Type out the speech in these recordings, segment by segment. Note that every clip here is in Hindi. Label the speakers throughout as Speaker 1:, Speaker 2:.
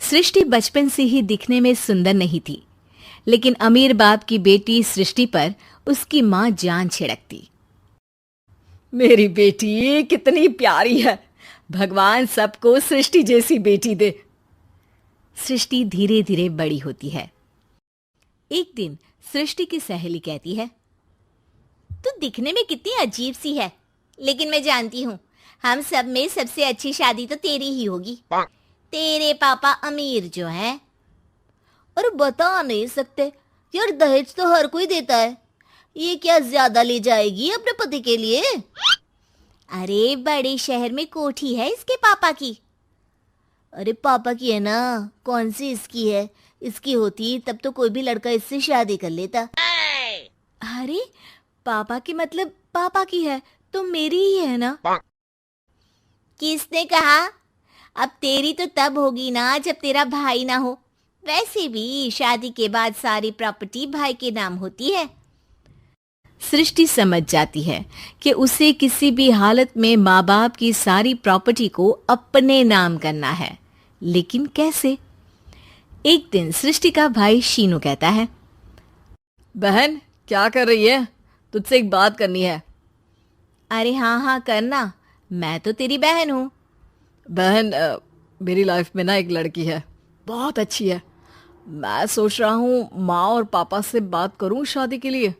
Speaker 1: सृष्टि बचपन से ही दिखने में सुंदर नहीं थी, लेकिन अमीर बाप की बेटी सृष्टि पर उसकी माँ जान छिड़कती।
Speaker 2: मेरी बेटी कितनी प्यारी है, भगवान सबको सृष्टि जैसी बेटी दे।
Speaker 1: सृष्टि धीरे धीरे बड़ी होती है। एक दिन सृष्टि की सहेली कहती है,
Speaker 3: तू दिखने में कितनी अजीब सी है, लेकिन मैं जानती हूँ हम सब में सबसे अच्छी शादी तो तेरी ही होगी। तेरे पापा अमीर जो हैं। और बता नहीं सकते यार, दहेज तो हर कोई देता है, ये क्या ज्यादा ले जाएगी अपने पति के लिए? अरे बड़े शहर में कोठी है इसके पापा की। अरे पापा की है ना, कौन सी इसकी है? इसकी होती तब तो कोई भी लड़का इससे शादी कर लेता।
Speaker 1: अरे पापा की मतलब पापा की है तो मेरी ही है ना?
Speaker 3: किसने कहा? अब तेरी तो तब होगी ना जब तेरा भाई ना हो। वैसे भी शादी के बाद सारी प्रॉपर्टी भाई के नाम होती है।
Speaker 1: सृष्टि समझ जाती है कि उसे किसी भी हालत में माँ बाप की सारी प्रॉपर्टी को अपने नाम करना है, लेकिन कैसे? एक दिन सृष्टि का भाई शीनू कहता है,
Speaker 2: बहन क्या कर रही है? तुझसे एक बात करनी है।
Speaker 1: अरे हाँ हाँ करना, मैं तो तेरी बहन हूँ।
Speaker 2: बहन मेरी लाइफ में ना एक लड़की है, बहुत अच्छी है। मैं सोच रहा हूँ माँ और पापा से बात करूँ शादी के लिए।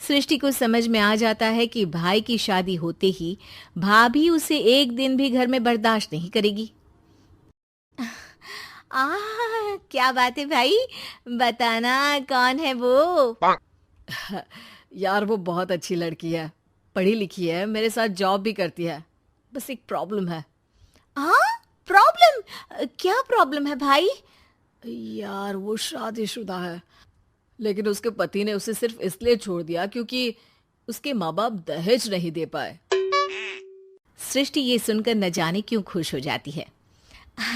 Speaker 1: सृष्टि को समझ में आ जाता है कि भाई की शादी होते ही भाभी उसे एक दिन भी घर में बर्दाश्त नहीं करेगी। क्या बात है भाई, बताना कौन है वो?
Speaker 2: यार वो बहुत अच्छी लड़की है, पढ़ी लिखी है, मेरे साथ जॉब भी करती है। बस एक प्रॉब्लम है।
Speaker 1: प्रॉब्लम? क्या प्रॉब्लम है भाई?
Speaker 2: यार वो शादीशुदा है, लेकिन उसके पति ने उसे सिर्फ इसलिए छोड़ दिया क्योंकि उसके माँ बाप दहेज नहीं दे पाए।
Speaker 1: सृष्टि ये सुनकर न जाने क्यों खुश हो जाती है।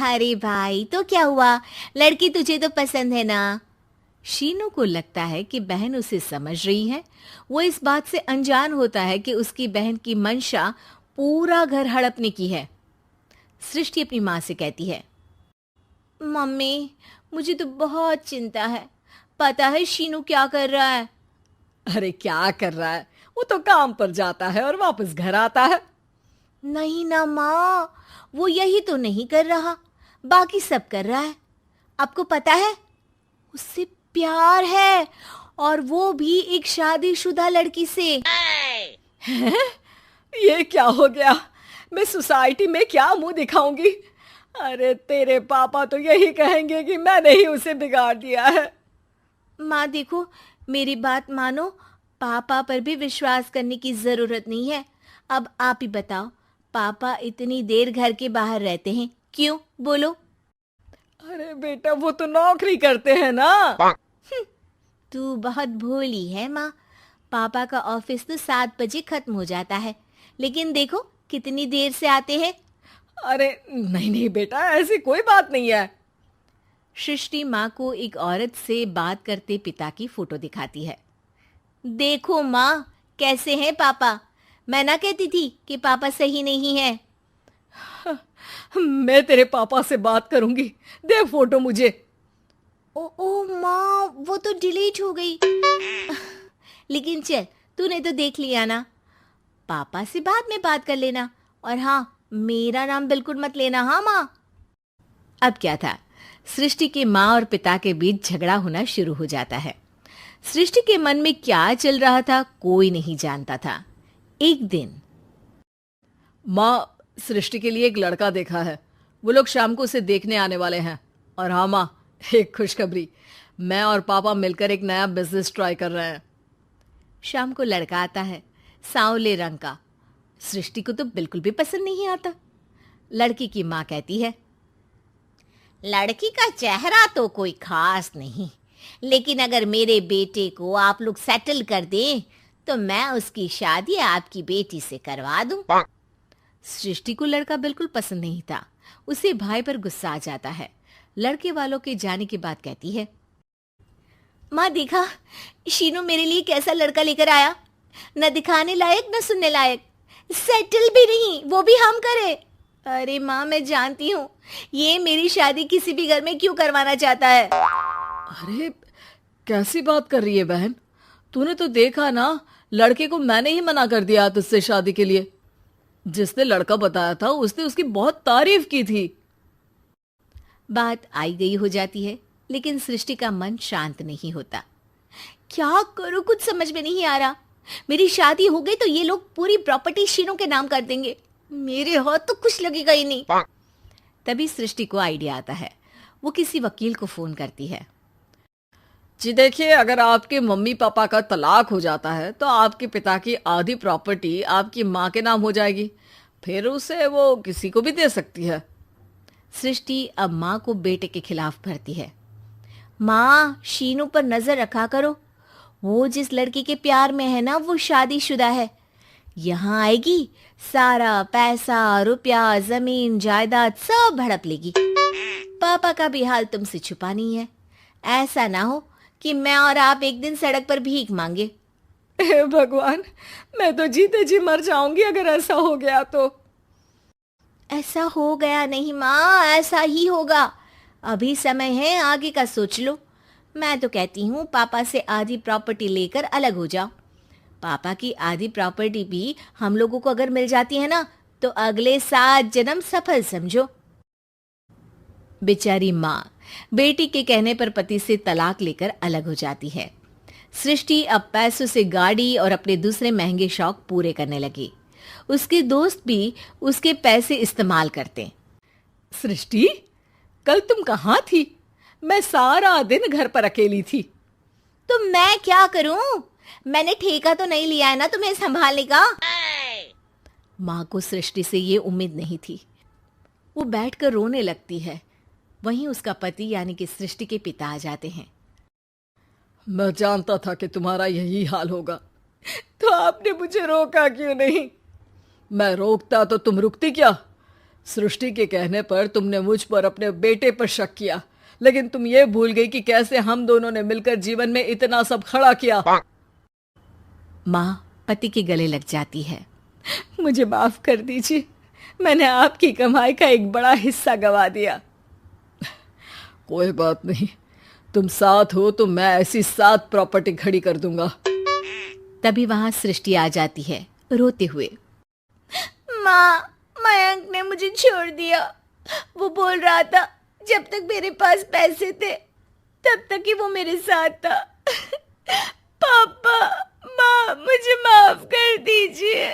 Speaker 1: अरे भाई तो क्या हुआ, लड़की तुझे तो पसंद है ना? शीनू को लगता है कि बहन उसे समझ रही है। वो इस बात से अनजान होता है कि उसकी बहन की मंशा पूरा घर हड़पने की है। सृष्टि अपनी माँ से कहती है, मम्मी मुझे तो बहुत चिंता है, पता है शीनू क्या कर रहा है?
Speaker 2: अरे क्या कर रहा है, वो तो काम पर जाता है और वापस घर आता है।
Speaker 1: नहीं ना माँ, वो यही तो नहीं कर रहा, बाकी सब कर रहा है। आपको पता है उससे प्यार है, और वो भी एक शादीशुदा लड़की से।
Speaker 2: हैं? ये क्या हो गया? मैं सोसाइटी में क्या मुंह दिखाऊंगी? अरे तेरे पापा तो यही कहेंगे कि मैंने ही उसे बिगाड़ दिया है।
Speaker 1: माँ देखो, मेरी बात मानो, पापा पर भी विश्वास करने की जरूरत नहीं है। अब आप ही बताओ, पापा इतनी देर घर के बाहर रहते हैं क्यों, बोलो?
Speaker 2: अरे बेटा वो तो नौकरी करते हैं ना।
Speaker 1: तू बहुत भोली है माँ, पापा का ऑफिस तो 7 बजे खत्म हो जाता है, लेकिन देखो कितनी देर से आते हैं।
Speaker 2: अरे नहीं नहीं बेटा, ऐसी कोई बात नहीं है।
Speaker 1: सृष्टि माँ को एक औरत से बात करते पिता की फोटो दिखाती है। देखो माँ कैसे हैं पापा, मैं ना कहती थी कि पापा सही नहीं है।
Speaker 2: मैं तेरे पापा से बात करूंगी, दे फोटो मुझे।
Speaker 1: ओ माँ, वो तो डिलीट हो गई। लेकिन चल, तूने तो देख लिया ना, पापा से बाद में बात कर लेना, और हाँ मेरा नाम बिल्कुल मत लेना। हाँ माँ। अब क्या था, सृष्टि के माँ और पिता के बीच झगड़ा होना शुरू हो जाता है। सृष्टि के मन में क्या चल रहा था कोई नहीं जानता था। एक दिन,
Speaker 2: माँ सृष्टि के लिए एक लड़का देखा है, वो लोग शाम को उसे देखने आने वाले हैं। और हाँ माँ, एक खुशखबरी, मैं और पापा मिलकर एक नया बिजनेस ट्राई कर रहे हैं।
Speaker 1: शाम को लड़का आता है, सांवले रंग का। सृष्टि को तो बिल्कुल भी पसंद नहीं आता। लड़की की माँ कहती है,
Speaker 3: लड़की का चेहरा तो कोई खास नहीं, लेकिन अगर मेरे बेटे को आप लोग सेटल कर दें तो मैं उसकी शादी आपकी बेटी से करवा दूं।
Speaker 1: सृष्टि को लड़का बिल्कुल पसंद नहीं था। उसे भाई पर गुस्सा आ जाता है। लड़के वालों के जाने के बाद कहती है, माँ देखा शीनू मेरे लिए कैसा लड़का लेकर आया, न दिखाने लायक न सुनने लायक, सेटल भी नहीं, वो भी हम करे।
Speaker 3: अरे माँ, मैं जानती हूँ ये मेरी शादी किसी भी घर में क्यों करवाना चाहता है।
Speaker 2: अरे कैसी बात कर रही है बहन? तूने तो देखा ना, लड़के को मैंने ही मना कर दिया तुझसे शादी के लिए। जिसने लड़का बताया था उसने उसकी बहुत तारीफ की थी।
Speaker 1: बात आई गई हो जाती है, लेकिन सृष्टि का मन शांत नहीं होता। क्या करूं, कुछ समझ में नहीं आ रहा। मेरी शादी हो गई तो ये लोग पूरी प्रॉपर्टी शीनू के नाम कर देंगे, मेरे हाथ तो कुछ लगेगा ही नहीं। तभी सृष्टि को आइडिया आता है। वो किसी वकील को फोन करती है।
Speaker 2: जी देखिए, अगर आपके मम्मी पापा का तलाक हो जाता है तो आपके पिता की आधी प्रॉपर्टी आपकी माँ के नाम हो जाएगी, फिर उसे वो किसी को भी दे सकती है।
Speaker 1: सृष्टि अब माँ को बेटे के खिलाफ भरती है। माँ, शीनू पर नजर रखा करो, वो जिस लड़की के प्यार में है ना वो शादीशुदा है। यहाँ आएगी, सारा पैसा रुपया जमीन जायदाद सब हड़प लेगी। पापा का भी हाल तुमसे छुपा नहीं है। ऐसा ना हो कि मैं और आप एक दिन सड़क पर भीख मांगे।
Speaker 2: हे भगवान, मैं तो जीते जी मर जाऊंगी अगर ऐसा हो गया तो।
Speaker 1: ऐसा हो गया नहीं माँ, ऐसा ही होगा। अभी समय है, आगे का सोच लो। मैं तो कहती हूँ पापा से आधी प्रॉपर्टी लेकर अलग हो जाओ। पापा की आधी प्रॉपर्टी भी हम लोगों को अगर मिल जाती है ना तो अगले 7 जन्म सफल समझो। बेचारी माँ बेटी के कहने पर पति से तलाक लेकर अलग हो जाती है। सृष्टि अब पैसों से गाड़ी और अपने दूसरे महंगे शौक पूरे करने लगी। उसके दोस्त भी उसके पैसे इस्तेमाल करते।
Speaker 2: सृष्टि, कल तुम कहाँ थी? मैं सारा दिन घर पर अकेली थी।
Speaker 3: तो मैं क्या करूं? मैंने ठेका तो नहीं लिया है ना तुम्हें संभालने का।
Speaker 1: माँ को सृष्टि से ये उम्मीद नहीं थी। वो बैठकर रोने लगती है। वहीं उसका पति यानी कि सृष्टि के पिता आ जाते हैं।
Speaker 2: मैं जानता था कि तुम्हारा यही हाल होगा, तो आपने मुझे रोका क्यों नहीं? मैं रोकता तो तुम रुकती क्या? सृष्टि के कहने पर तुमने मुझ पर अपने बेटे पर शक किया, लेकिन तुम ये भूल गई कि कैसे हम दोनों ने मिलकर जीवन में इतना सब खड़ा किया।
Speaker 1: माँ पति के गले लग जाती है।
Speaker 2: मुझे माफ कर दीजिए, मैंने आपकी कमाई का एक बड़ा हिस्सा गवा दिया। कोई बात नहीं, तुम साथ हो तो मैं ऐसी 7 प्रॉपर्टी खड़ी कर दूंगा।
Speaker 1: तभी वहां सृष्टि आ जाती है रोते हुए।
Speaker 3: माँ, मयंक ने मुझे छोड़ दिया। वो बोल रहा था जब तक मेरे पास पैसे थे तब तक ही वो मेरे साथ था। पापा, माँ, मुझे माफ कर दीजिए।